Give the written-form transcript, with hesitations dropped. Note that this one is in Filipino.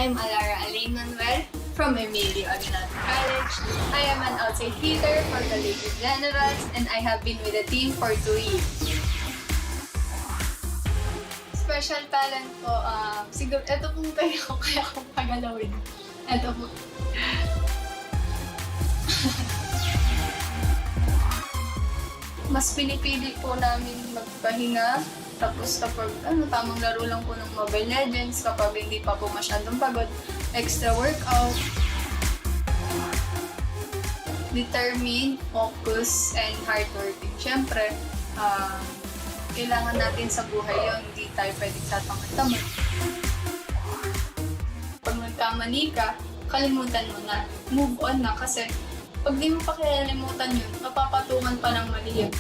I'm Alara Alain Manuel from Emilio Aguinaldo College. I am an outside hitter for the Lakers Generals and I have been with the team for 2 years. Special talent ko, siguro, ito pong kaya ko pagalawin. Ito po. Mas pinipili po namin magpahinga. Tapos kapag tamang laro lang po ng Mobile Legends, kapag hindi pa po masyadong pagod, extra workout. Determined, focus, and hardworking. Siyempre, kailangan natin sa buhay yun, hindi tayo pwedeng tatamad-tamad. Pag nagkamali ka, kalimutan mo na. Move on na kasi pag di mo pa kalimutan yun, mapapatungan pa ng mali yun.